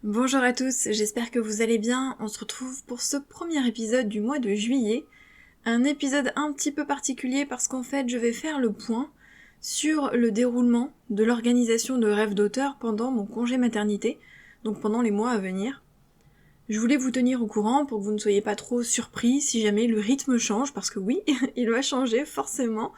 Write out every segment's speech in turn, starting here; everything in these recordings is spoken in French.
Bonjour à tous, j'espère que vous allez bien. On se retrouve pour ce premier épisode du mois de juillet. Un épisode un petit peu particulier parce qu'en fait je vais faire le point sur le déroulement de l'organisation de Rêve d'auteur pendant mon congé maternité, donc pendant les mois à venir. Je voulais vous tenir au courant pour que vous ne soyez pas trop surpris si jamais le rythme change, parce que oui, il va changer forcément.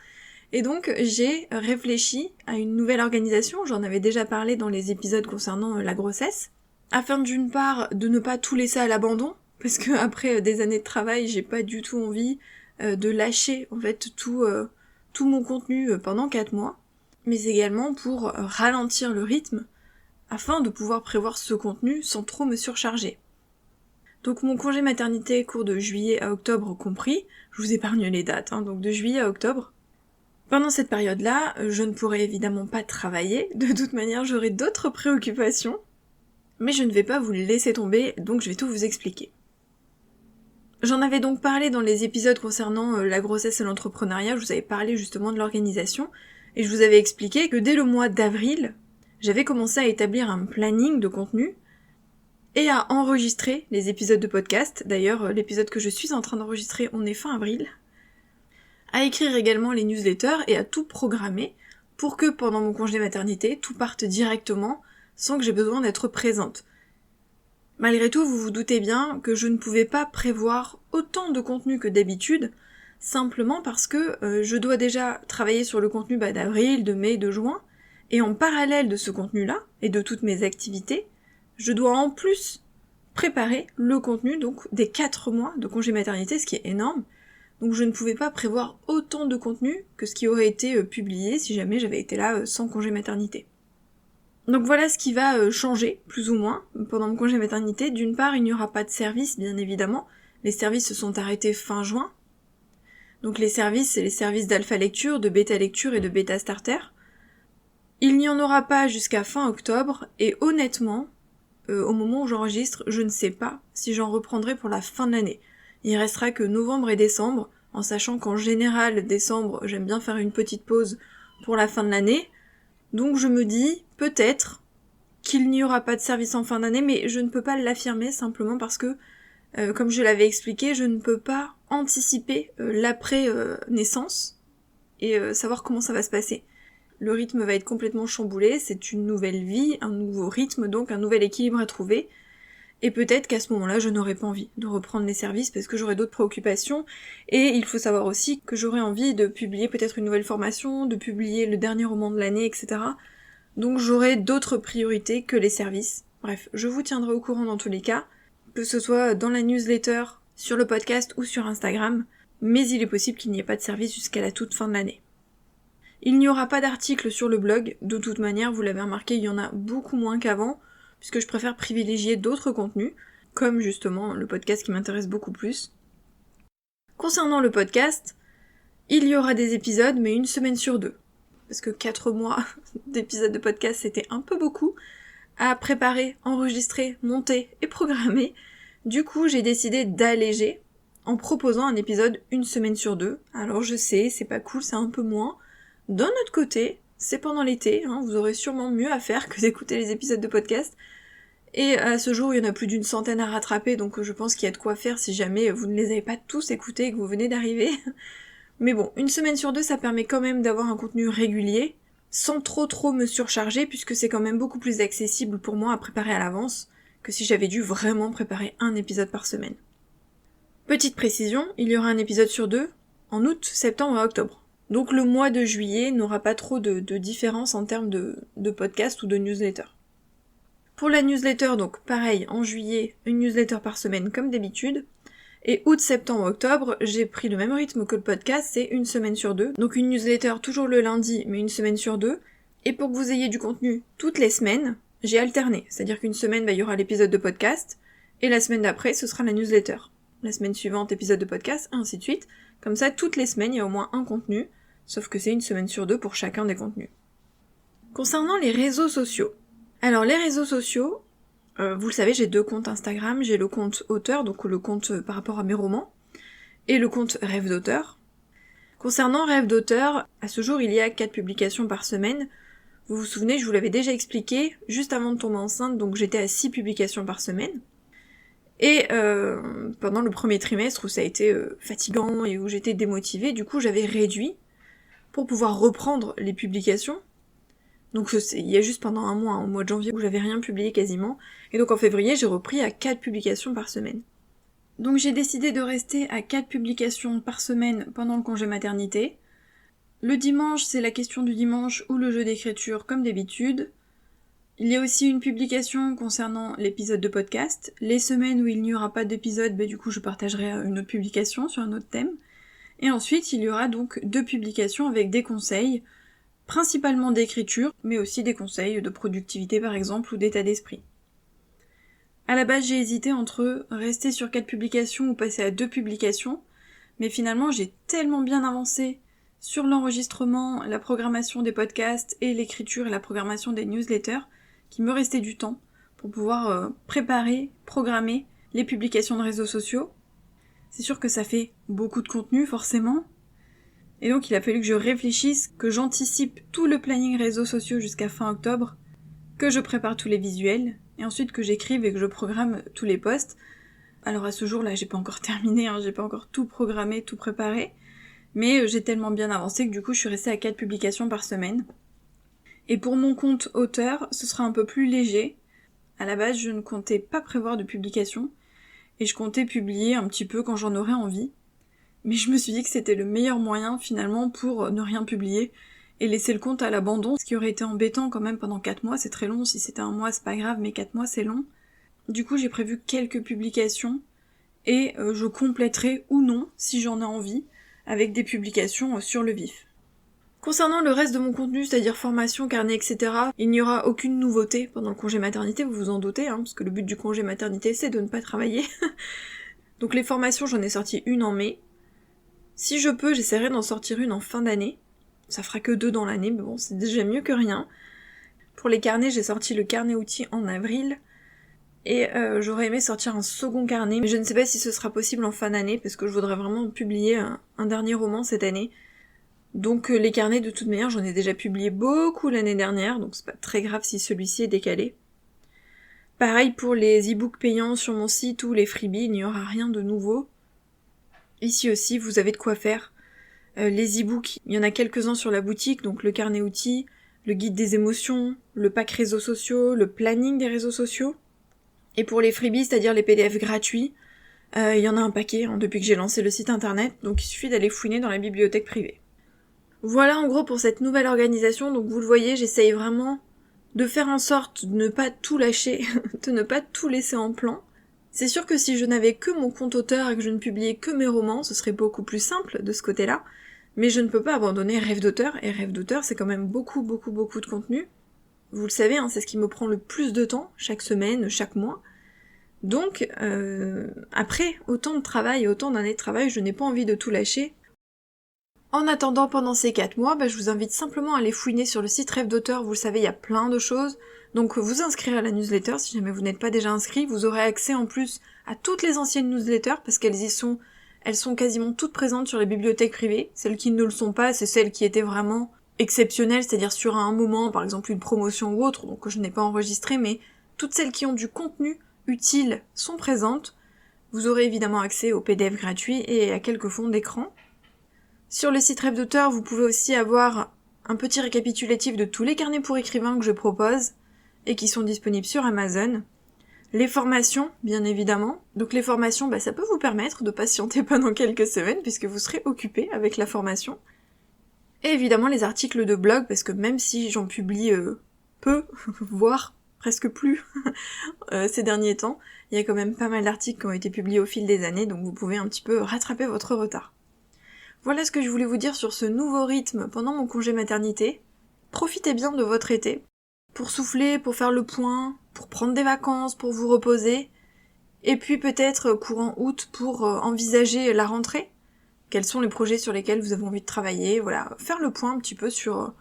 Et donc j'ai réfléchi à une nouvelle organisation, j'en avais déjà parlé dans les épisodes concernant la grossesse, afin d'une part de ne pas tout laisser à l'abandon, parce que après des années de travail, j'ai pas du tout envie de lâcher en fait tout mon contenu pendant 4 mois, mais également pour ralentir le rythme, afin de pouvoir prévoir ce contenu sans trop me surcharger. Donc mon congé maternité court de juillet à octobre compris, je vous épargne les dates, donc de juillet à octobre. Pendant cette période-là, je ne pourrai évidemment pas travailler, de toute manière j'aurai d'autres préoccupations, mais je ne vais pas vous le laisser tomber, donc je vais tout vous expliquer. J'en avais donc parlé dans les épisodes concernant la grossesse et l'entrepreneuriat, je vous avais parlé justement de l'organisation, et je vous avais expliqué que dès le mois d'avril, j'avais commencé à établir un planning de contenu, et à enregistrer les épisodes de podcast. D'ailleurs, l'épisode que je suis en train d'enregistrer, on est fin avril. À écrire également les newsletters et à tout programmer pour que pendant mon congé maternité, tout parte directement sans que j'ai besoin d'être présente. Malgré tout, vous vous doutez bien que je ne pouvais pas prévoir autant de contenu que d'habitude, simplement parce que je dois déjà travailler sur le contenu d'avril, de mai, de juin, et en parallèle de ce contenu-là, et de toutes mes activités, je dois en plus préparer le contenu donc des 4 mois de congé maternité, ce qui est énorme. Donc je ne pouvais pas prévoir autant de contenu que ce qui aurait été publié si jamais j'avais été là sans congé maternité. Donc voilà ce qui va changer, plus ou moins, pendant mon congé maternité. D'une part, il n'y aura pas de service, bien évidemment. Les services se sont arrêtés fin juin. Donc les services, c'est les services d'alpha lecture, de bêta lecture et de bêta starter. Il n'y en aura pas jusqu'à fin octobre, et honnêtement, au moment où j'enregistre, je ne sais pas si j'en reprendrai pour la fin de l'année. Il restera que novembre et décembre, en sachant qu'en général, décembre, j'aime bien faire une petite pause pour la fin de l'année. Donc je me dis, peut-être, qu'il n'y aura pas de service en fin d'année, mais je ne peux pas l'affirmer simplement parce que, comme je l'avais expliqué, je ne peux pas anticiper l'après-naissance et savoir comment ça va se passer. Le rythme va être complètement chamboulé, c'est une nouvelle vie, un nouveau rythme, donc un nouvel équilibre à trouver. Et peut-être qu'à ce moment-là, je n'aurai pas envie de reprendre les services parce que j'aurai d'autres préoccupations. Et il faut savoir aussi que j'aurai envie de publier peut-être une nouvelle formation, de publier le dernier roman de l'année, etc. Donc j'aurai d'autres priorités que les services. Bref, je vous tiendrai au courant dans tous les cas, que ce soit dans la newsletter, sur le podcast ou sur Instagram, mais il est possible qu'il n'y ait pas de service jusqu'à la toute fin de l'année. Il n'y aura pas d'article sur le blog, de toute manière, vous l'avez remarqué, il y en a beaucoup moins qu'avant, puisque je préfère privilégier d'autres contenus, comme justement le podcast qui m'intéresse beaucoup plus. Concernant le podcast, il y aura des épisodes, mais une semaine sur 2. Parce que 4 mois d'épisodes de podcast, c'était un peu beaucoup à préparer, enregistrer, monter et programmer. Du coup, j'ai décidé d'alléger en proposant un épisode une semaine sur 2. Alors je sais, c'est pas cool, c'est un peu moins. D'un autre côté, c'est pendant l'été, vous aurez sûrement mieux à faire que d'écouter les épisodes de podcast. Et à ce jour, il y en a plus d'une centaine à rattraper, donc je pense qu'il y a de quoi faire si jamais vous ne les avez pas tous écoutés et que vous venez d'arriver. Mais bon, une semaine sur 2, ça permet quand même d'avoir un contenu régulier, sans trop me surcharger, puisque c'est quand même beaucoup plus accessible pour moi à préparer à l'avance, que si j'avais dû vraiment préparer un épisode par semaine. Petite précision, il y aura un épisode sur 2, en août, septembre et octobre. Donc le mois de juillet n'aura pas trop de différence en termes de podcast ou de newsletter. Pour la newsletter, donc pareil, en juillet, une newsletter par semaine comme d'habitude. Et août, septembre, octobre, j'ai pris le même rythme que le podcast, c'est une semaine sur 2. Donc une newsletter toujours le lundi, mais une semaine sur 2. Et pour que vous ayez du contenu toutes les semaines, j'ai alterné. C'est-à-dire qu'une semaine, il y aura l'épisode de podcast, et la semaine d'après, ce sera la newsletter. La semaine suivante, épisode de podcast, et ainsi de suite. Comme ça, toutes les semaines, il y a au moins un contenu, sauf que c'est une semaine sur 2 pour chacun des contenus. Concernant les réseaux sociaux. Alors les réseaux sociaux, vous le savez, j'ai 2 comptes Instagram, j'ai le compte auteur, donc le compte par rapport à mes romans, et le compte Rêve d'auteur. Concernant Rêve d'auteur, à ce jour il y a 4 publications par semaine, Vous vous souvenez, je vous l'avais déjà expliqué, juste avant de tomber enceinte, donc j'étais à 6 publications par semaine. Et pendant le premier trimestre où ça a été fatigant et où j'étais démotivée, du coup j'avais réduit pour pouvoir reprendre les publications. Donc il y a juste pendant un mois, au mois de janvier, où j'avais rien publié quasiment. Et donc en février, j'ai repris à 4 publications par semaine. Donc j'ai décidé de rester à 4 publications par semaine pendant le congé maternité. Le dimanche, c'est la question du dimanche ou le jeu d'écriture comme d'habitude. Il y a aussi une publication concernant l'épisode de podcast. Les semaines où il n'y aura pas d'épisode, du coup je partagerai une autre publication sur un autre thème. Et ensuite, il y aura donc 2 publications avec des conseils, principalement d'écriture, mais aussi des conseils de productivité par exemple ou d'état d'esprit. À la base, j'ai hésité entre rester sur 4 publications ou passer à 2 publications, mais finalement j'ai tellement bien avancé sur l'enregistrement, la programmation des podcasts et l'écriture et la programmation des newsletters qu'il me restait du temps pour pouvoir préparer, programmer les publications de réseaux sociaux. C'est sûr que ça fait beaucoup de contenu forcément, et donc il a fallu que je réfléchisse, que j'anticipe tout le planning réseaux sociaux jusqu'à fin octobre, que je prépare tous les visuels, et ensuite que j'écrive et que je programme tous les posts. Alors à ce jour-là, j'ai pas encore terminé, j'ai pas encore tout programmé, tout préparé, mais j'ai tellement bien avancé que du coup je suis restée à 4 publications par semaine. Et pour mon compte auteur, ce sera un peu plus léger. À la base, je ne comptais pas prévoir de publication, et je comptais publier un petit peu quand j'en aurais envie. Mais je me suis dit que c'était le meilleur moyen finalement pour ne rien publier et laisser le compte à l'abandon, ce qui aurait été embêtant quand même pendant 4 mois, c'est très long, si c'était un mois c'est pas grave, mais 4 mois c'est long. Du coup j'ai prévu quelques publications et je compléterai ou non, si j'en ai envie, avec des publications sur le vif. Concernant le reste de mon contenu, c'est-à-dire formation, carnet, etc., il n'y aura aucune nouveauté pendant le congé maternité, vous vous en doutez, parce que le but du congé maternité c'est de ne pas travailler. Donc les formations, j'en ai sorti une en mai. Si je peux, j'essaierai d'en sortir une en fin d'année. Ça fera que 2 dans l'année, mais bon, c'est déjà mieux que rien. Pour les carnets, j'ai sorti le carnet outils en avril. Et j'aurais aimé sortir un second carnet, mais je ne sais pas si ce sera possible en fin d'année, parce que je voudrais vraiment publier un dernier roman cette année. Donc les carnets, de toute manière, j'en ai déjà publié beaucoup l'année dernière, donc c'est pas très grave si celui-ci est décalé. Pareil pour les e-books payants sur mon site ou les freebies, il n'y aura rien de nouveau. Ici aussi, vous avez de quoi faire. Les e-books, il y en a quelques-uns sur la boutique, donc le carnet outils, le guide des émotions, le pack réseaux sociaux, le planning des réseaux sociaux. Et pour les freebies, c'est-à-dire les PDF gratuits, il y en a un paquet depuis que j'ai lancé le site internet, donc il suffit d'aller fouiner dans la bibliothèque privée. Voilà en gros pour cette nouvelle organisation, donc vous le voyez, j'essaye vraiment de faire en sorte de ne pas tout lâcher, de ne pas tout laisser en plan. C'est sûr que si je n'avais que mon compte auteur et que je ne publiais que mes romans, ce serait beaucoup plus simple de ce côté-là, mais je ne peux pas abandonner Rêve d'auteur, et Rêve d'auteur c'est quand même beaucoup de contenu. Vous le savez, c'est ce qui me prend le plus de temps, chaque semaine, chaque mois. Donc, après autant de travail et autant d'années de travail, je n'ai pas envie de tout lâcher. En attendant, pendant ces 4 mois, je vous invite simplement à aller fouiner sur le site Rêve d'auteur, vous le savez, il y a plein de choses. Donc vous inscrire à la newsletter, si jamais vous n'êtes pas déjà inscrit, vous aurez accès en plus à toutes les anciennes newsletters, parce elles sont quasiment toutes présentes sur les bibliothèques privées. Celles qui ne le sont pas, c'est celles qui étaient vraiment exceptionnelles, c'est-à-dire sur un moment, par exemple une promotion ou autre, donc que je n'ai pas enregistré, mais toutes celles qui ont du contenu utile sont présentes. Vous aurez évidemment accès aux PDF gratuits et à quelques fonds d'écran. Sur le site Rêve d'auteur, vous pouvez aussi avoir un petit récapitulatif de tous les carnets pour écrivains que je propose et qui sont disponibles sur Amazon. Les formations, bien évidemment. Donc les formations, ça peut vous permettre de patienter pendant quelques semaines puisque vous serez occupé avec la formation. Et évidemment les articles de blog, parce que même si j'en publie peu, voire presque plus ces derniers temps, il y a quand même pas mal d'articles qui ont été publiés au fil des années, donc vous pouvez un petit peu rattraper votre retard. Voilà ce que je voulais vous dire sur ce nouveau rythme pendant mon congé maternité. Profitez bien de votre été, pour souffler, pour faire le point, pour prendre des vacances, pour vous reposer, et puis peut-être courant août pour envisager la rentrée. Quels sont les projets sur lesquels vous avez envie de travailler, voilà, faire le point un petit peu sur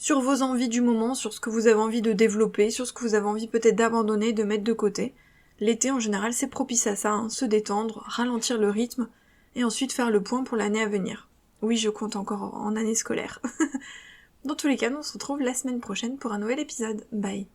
vos envies du moment, sur ce que vous avez envie de développer, sur ce que vous avez envie peut-être d'abandonner, de mettre de côté. L'été en général c'est propice à ça, se détendre, ralentir le rythme, et ensuite faire le point pour l'année à venir. Oui, je compte encore en année scolaire. Dans tous les cas, on se retrouve la semaine prochaine pour un nouvel épisode. Bye.